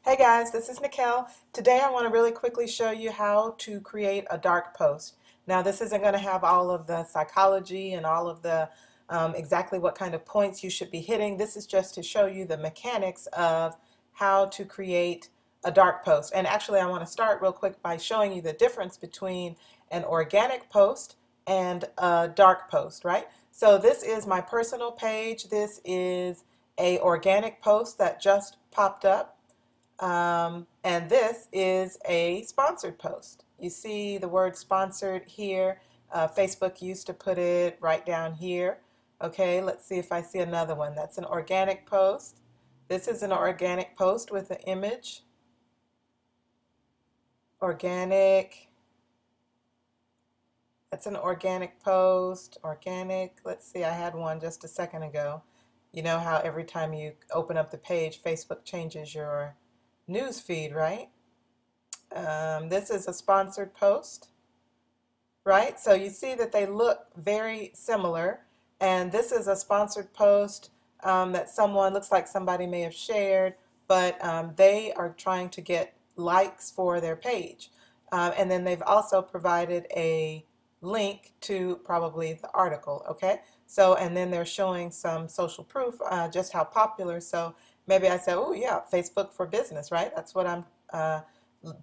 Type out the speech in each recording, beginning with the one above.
Hey guys, this is Nikel. Today I want to really quickly show you how to create a dark post. Now this isn't going to have all of the psychology and all of the exactly what kind of points you should be hitting. This is just to show you the mechanics of how to create a dark post. And actually I want to start real quick by showing you the difference between an organic post and a dark post, right? So this is my personal page. This is a organic post that just popped up. And this is a sponsored post. You see the word sponsored here. Facebook used to put it right down here. Okay, let's see if I see another one. That's an organic post. This is an organic post with an image. Organic. That's an organic post. Organic. Let's see, I had one just a second ago. You know how every time you open up the page, Facebook changes your news feed, right? This is a sponsored post, right? So you see that they look very similar. And this is a sponsored post that someone, looks like somebody may have shared, but they are trying to get likes for their page. And then they've also provided a link to probably the article, okay? So, and then they're showing some social proof, just how popular. So maybe I said, oh yeah, Facebook for business, right? That's what I'm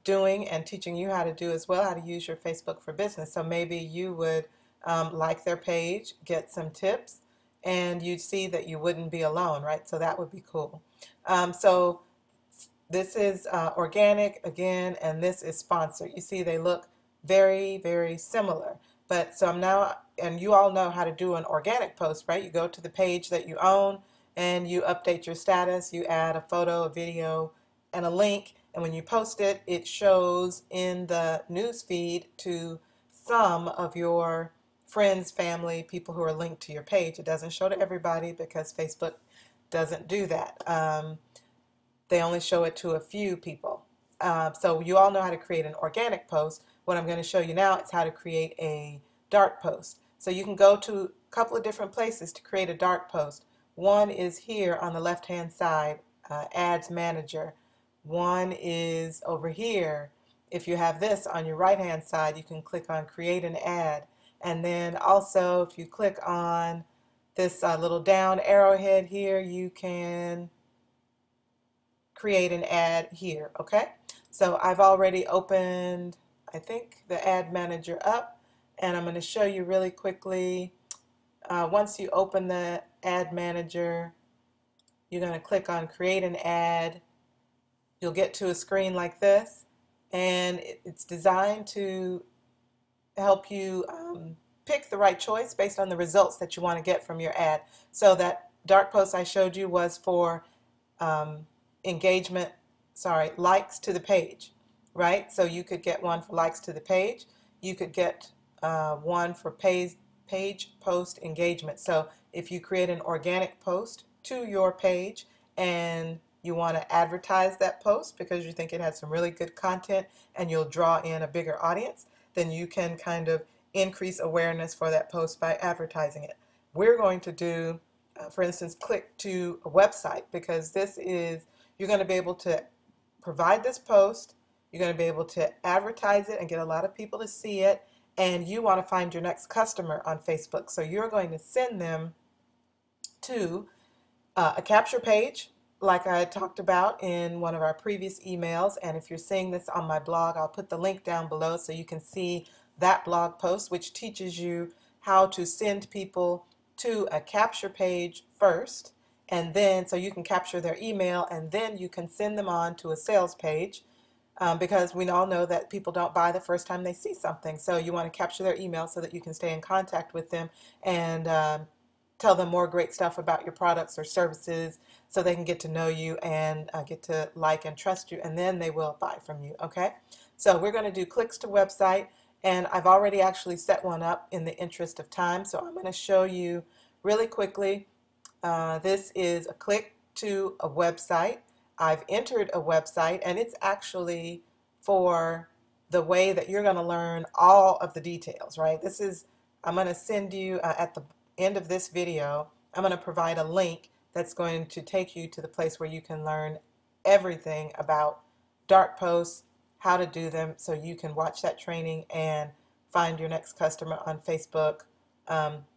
doing and teaching you how to do as well, how to use your Facebook for business. So maybe you would like their page, get some tips, and you'd see that you wouldn't be alone, right? So that would be cool. So this is organic again, and this is sponsored. You see they look very, very similar. But so I'm now, and you all know how to do an organic post, right? You go to the page that you own and you update your status, you add a photo, a video, and a link, and when you post it, it shows in the news feed to some of your friends, family, people who are linked to your page. It doesn't show to everybody because Facebook doesn't do that. They only show it to a few people. So you all know how to create an organic post. What I'm going to show you now is how to create a dark post. So you can go to a couple of different places to create a dark post. One is here on the left-hand side, Ads Manager. One is over here. If you have this on your right-hand side, you can click on Create an Ad. And then also, if you click on this little down arrowhead here, you can create an ad here, okay? So I've already opened, I think, the Ad Manager up, and I'm going to show you really quickly. Once you open the Ad Manager, you're going to click on Create an Ad. You'll get to a screen like this, and it's designed to help you pick the right choice based on the results that you want to get from your ad. So that dark post I showed you was for engagement, likes to the page, right? So you could get one for likes to the page. You could get one for page post engagement. So if you create an organic post to your page and you want to advertise that post because you think it has some really good content and you'll draw in a bigger audience, then you can kind of increase awareness for that post by advertising it. We're going to do, for instance, click to a website, because this is, you're going to be able to provide this post, you're going to be able to advertise it and get a lot of people to see it, and you want to find your next customer on Facebook. So you're going to send them to a capture page, like I talked about in one of our previous emails. And if you're seeing this on my blog, I'll put the link down below so you can see that blog post, which teaches you how to send people to a capture page first, and then so you can capture their email, and then you can send them on to a sales page, because we all know that people don't buy the first time they see something. So you want to capture their email so that you can stay in contact with them and tell them more great stuff about your products or services so they can get to know you and get to like and trust you, and then they will buy from you, okay? So we're going to do clicks to website, and I've already actually set one up in the interest of time, so I'm going to show you really quickly. This is a click to a website. I've entered a website, and it's actually for the way that you're going to learn all of the details, right? This is, I'm going to send you at the end of this video, I'm going to provide a link that's going to take you to the place where you can learn everything about dark posts, how to do them, so you can watch that training and find your next customer on Facebook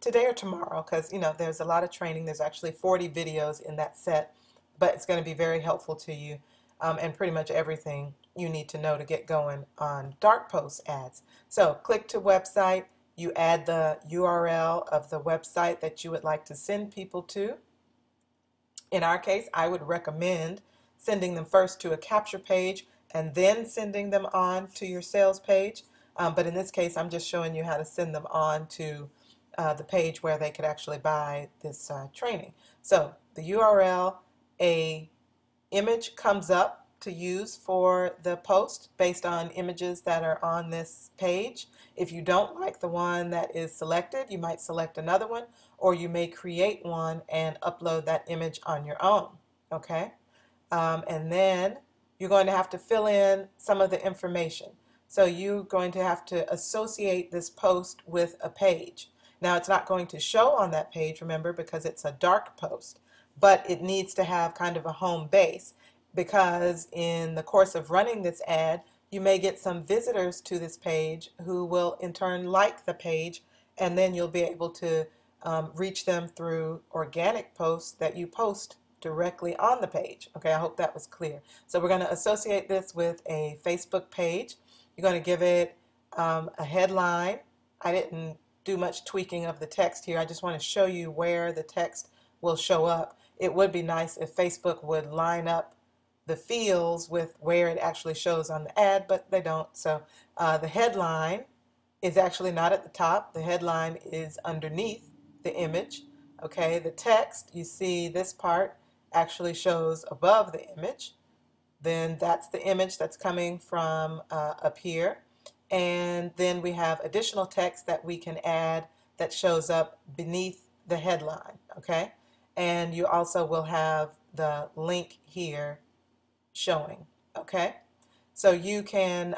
today or tomorrow, because there's a lot of training. There's actually 40 videos in that set, but it's going to be very helpful to you, and pretty much everything you need to know to get going on dark post ads. So click to website, you add the URL of the website that you would like to send people to. In our case, I would recommend sending them first to a capture page and then sending them on to your sales page. But in this case, I'm just showing you how to send them on to the page where they could actually buy this training. So the URL, a image comes up to use for the post based on images that are on this page. If you don't like the one that is selected, you might select another one, or you may create one and upload that image on your own. Okay? And then you're going to have to fill in some of the information. So you're going to have to associate this post with a page. Now, it's not going to show on that page, remember, because it's a dark post, but it needs to have kind of a home base, because in the course of running this ad, you may get some visitors to this page who will in turn like the page, and then you'll be able to reach them through organic posts that you post directly on the page. Okay, I hope that was clear. So we're going to associate this with a Facebook page. You're going to give it a headline. I didn't do much tweaking of the text here. I just want to show you where the text will show up. It would be nice if Facebook would line up the fields with where it actually shows on the ad, but they don't. So the headline is actually not at the top. The headline is underneath the image. Okay, the text, you see this part actually shows above the image. Then that's the image that's coming from up here. And then we have additional text that we can add that shows up beneath the headline. Okay, and you also will have the link here showing. Okay, so you can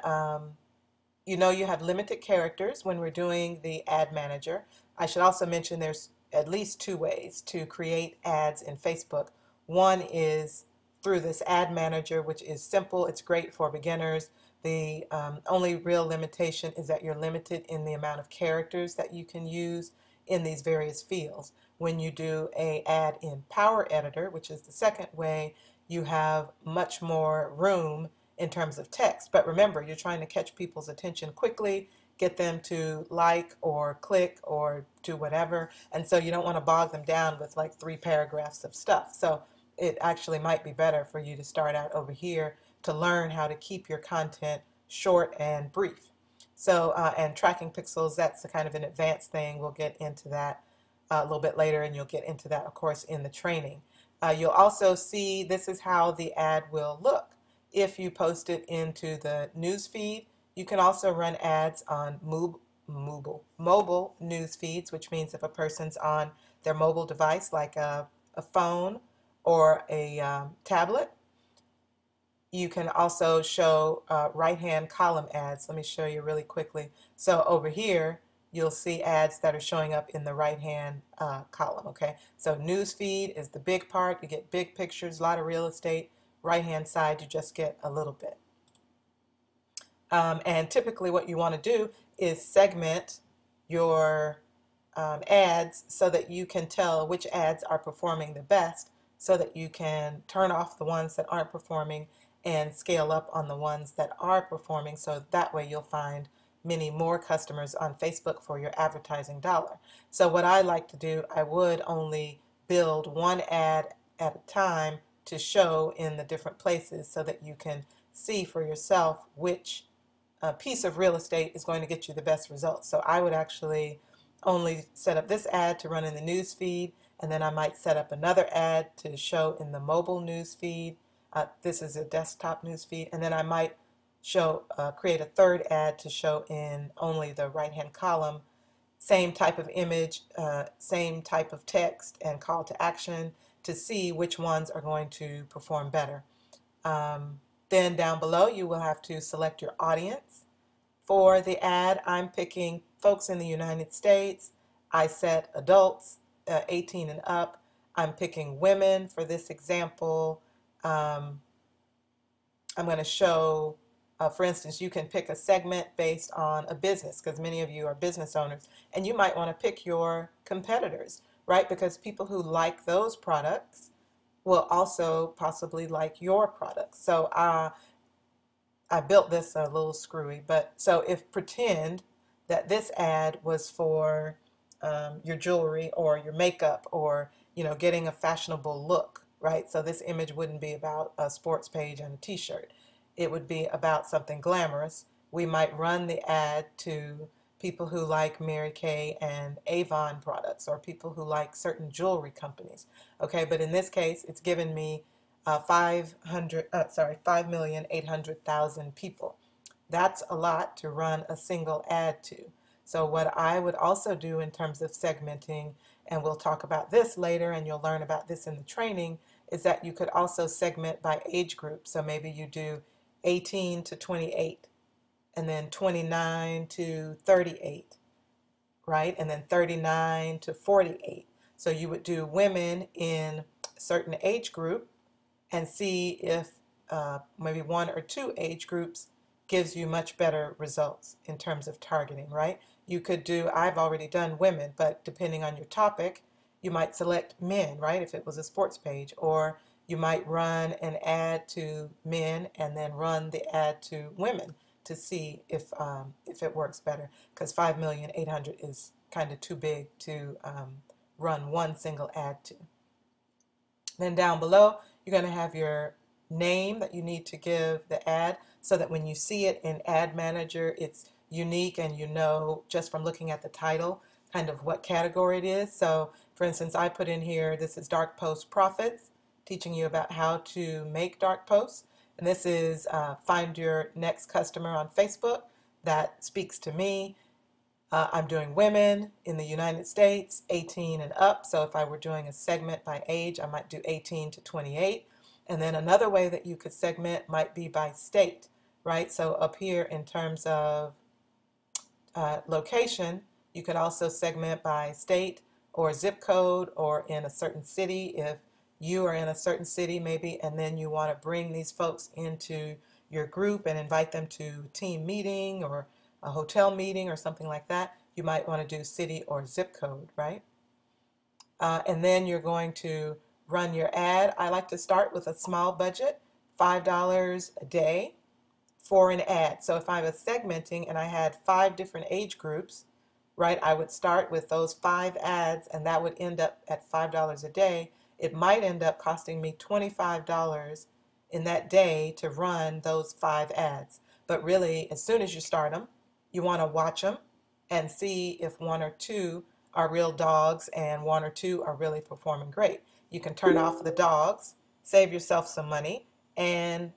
you have limited characters when we're doing the ad manager. I should also mention there's at least two ways to create ads in Facebook. One is through this ad manager, which is simple. It's great for beginners. The only real limitation is that you're limited in the amount of characters that you can use in these various fields. When you do an ad in Power Editor, which is the second way, you have much more room in terms of text. But remember, you're trying to catch people's attention quickly, get them to like or click or do whatever. And so you don't want to bog them down with like 3 paragraphs of stuff. So it actually might be better for you to start out over here to learn how to keep your content short and brief. So, and tracking pixels, that's a kind of an advanced thing. We'll get into that a little bit later, and you'll get into that, of course, in the training. You'll also see this is how the ad will look. If you post it into the news feed, you can also run ads on mobile news feeds, which means if a person's on their mobile device, like a phone or a tablet. You can also show right-hand column ads. Let me show you really quickly. So over here, you'll see ads that are showing up in the right-hand column, okay? So news feed is the big part. You get big pictures, a lot of real estate. Right-hand side, you just get a little bit. And typically what you want to do is segment your ads so that you can tell which ads are performing the best, so that you can turn off the ones that aren't performing and scale up on the ones that are performing, so that way you'll find many more customers on Facebook for your advertising dollar. So what I like to do, I would only build one ad at a time to show in the different places so that you can see for yourself which piece of real estate is going to get you the best results. So I would actually only set up this ad to run in the news feed, and then I might set up another ad to show in the mobile news feed. This is a desktop news feed, and then I might create a third ad to show in only the right-hand column. Same type of image, same type of text and call to action to see which ones are going to perform better. Then down below you will have to select your audience. For the ad, I'm picking folks in the United States. I set adults 18 and up. I'm picking women for this example. I'm going to show, for instance, you can pick a segment based on a business, because many of you are business owners, and you might want to pick your competitors, right? Because people who like those products will also possibly like your products. So I built this a little screwy, but so if pretend that this ad was for your jewelry or your makeup or getting a fashionable look, right? So this image wouldn't be about a sports page and a t-shirt. It would be about something glamorous. We might run the ad to people who like Mary Kay and Avon products or people who like certain jewelry companies. Okay, but in this case, it's given me 5,800,000 people. That's a lot to run a single ad to. So what I would also do in terms of segmenting, and we'll talk about this later and you'll learn about this in the training, is that you could also segment by age group. So maybe you do 18 to 28 and then 29 to 38, right? And then 39 to 48. So you would do women in a certain age group and see if maybe one or two age groups gives you much better results in terms of targeting, right? You could do, I've already done women, but depending on your topic, you might select men, right? If it was a sports page, or you might run an ad to men and then run the ad to women to see if it works better, because 5,800,000 is kind of too big to run one single ad to. Then down below, you're going to have your name that you need to give the ad so that when you see it in Ad Manager, it's unique and you know just from looking at the title kind of what category it is. So for instance, I put in here, this is Dark Post Profits, teaching you about how to make dark posts. And this is Find Your Next Customer on Facebook. That speaks to me. I'm doing women in the United States, 18 and up. So if I were doing a segment by age, I might do 18 to 28. And then another way that you could segment might be by state, right? So up here in terms of location, you could also segment by state or zip code or in a certain city if you are in a certain city maybe, and then you want to bring these folks into your group and invite them to a team meeting or a hotel meeting or something like that, you might want to do city or zip code, right? And then you're going to run your ad. I like to start with a small budget, $5 a day for an ad. So if I was segmenting and I had 5 different age groups, right, I would start with those 5 ads and that would end up at $5 a day. It might end up costing me $25 in that day to run those 5 ads. But really, as soon as you start them, you want to watch them and see if 1 or 2 are real dogs and 1 or 2 are really performing great. You can turn off the dogs, save yourself some money, and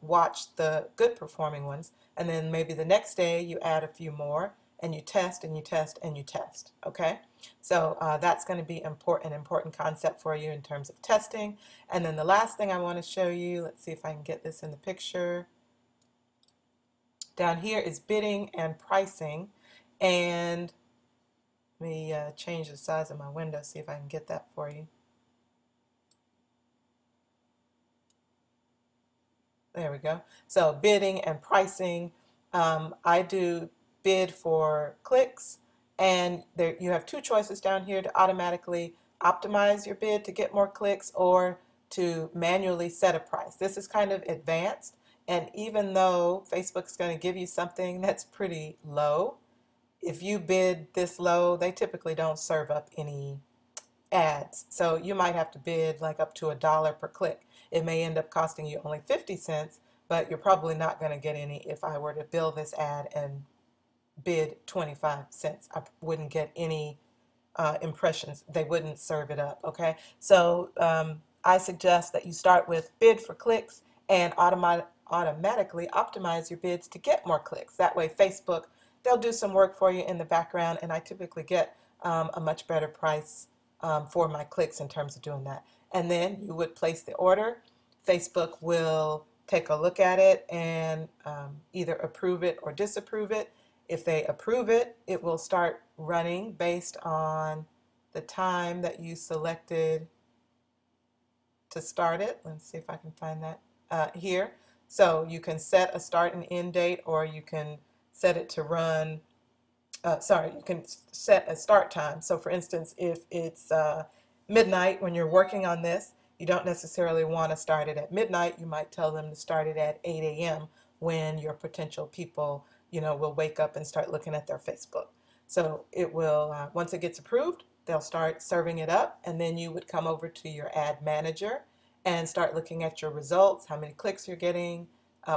watch the good performing ones. And then maybe the next day you add a few more and you test and you test and you test. Okay? So that's going to be an important concept for you in terms of testing. And then the last thing I want to show you, let's see if I can get this in the picture. Down here is bidding and pricing. And let me change the size of my window, see if I can get that for you. There we go. So bidding and pricing. I do bid for clicks, and there you have 2 choices down here to automatically optimize your bid to get more clicks or to manually set a price. This is kind of advanced, and even though Facebook's going to give you something that's pretty low, if you bid this low, they typically don't serve up any ads. So you might have to bid like up to $1 per click. It may end up costing you only 50 cents, but you're probably not going to get any. If I were to build this ad and bid 25 cents, I wouldn't get any impressions. They wouldn't serve it up, okay? So I suggest that you start with bid for clicks and automatically optimize your bids to get more clicks. That way Facebook, they'll do some work for you in the background, and I typically get a much better price for my clicks in terms of doing that. And then you would place the order. Facebook will take a look at it and either approve it or disapprove it. If they approve it, it will start running based on the time that you selected to start it. Let's see if I can find that here. So you can set a start and end date, or you can set it to run, you can set a start time. So for instance, if it's midnight when you're working on this, you don't necessarily want to start it at midnight. You might tell them to start it at 8 a.m. when your potential people, will wake up and start looking at their Facebook. So it will, once it gets approved, they'll start serving it up, and then you would come over to your ad manager and start looking at your results, how many clicks you're getting,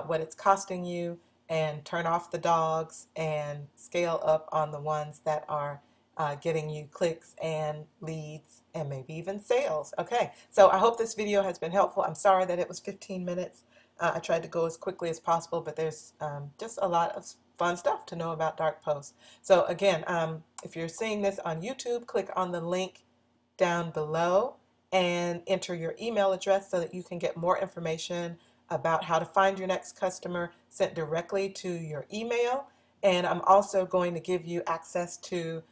what it's costing you, and turn off the dogs and scale up on the ones that are getting you clicks and leads and maybe even sales. Okay, so I hope this video has been helpful. I'm sorry that it was 15 minutes. I tried to go as quickly as possible, but there's just a lot of fun stuff to know about dark posts. So again, if you're seeing this on YouTube, click on the link down below and enter your email address so that you can get more information about how to find your next customer sent directly to your email. And I'm also going to give you access to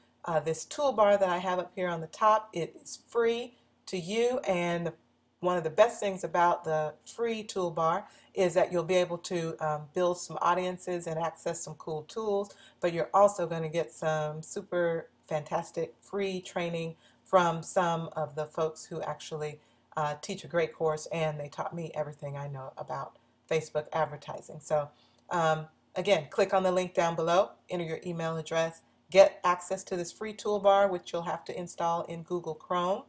this toolbar that I have up here on the top. It is free to you, and one of the best things about the free toolbar is that you'll be able to build some audiences and access some cool tools, but you're also going to get some super fantastic free training from some of the folks who actually teach a great course, and they taught me everything I know about Facebook advertising. So again, click on the link down below, enter your email address, get access to this free toolbar, which you'll have to install in Google Chrome,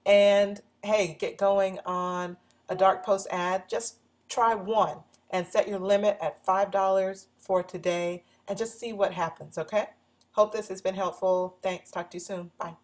and hey, get going on a dark post ad. Just try one and set your limit at $5 for today and just see what happens, okay? Hope this has been helpful. Thanks. Talk to you soon. Bye.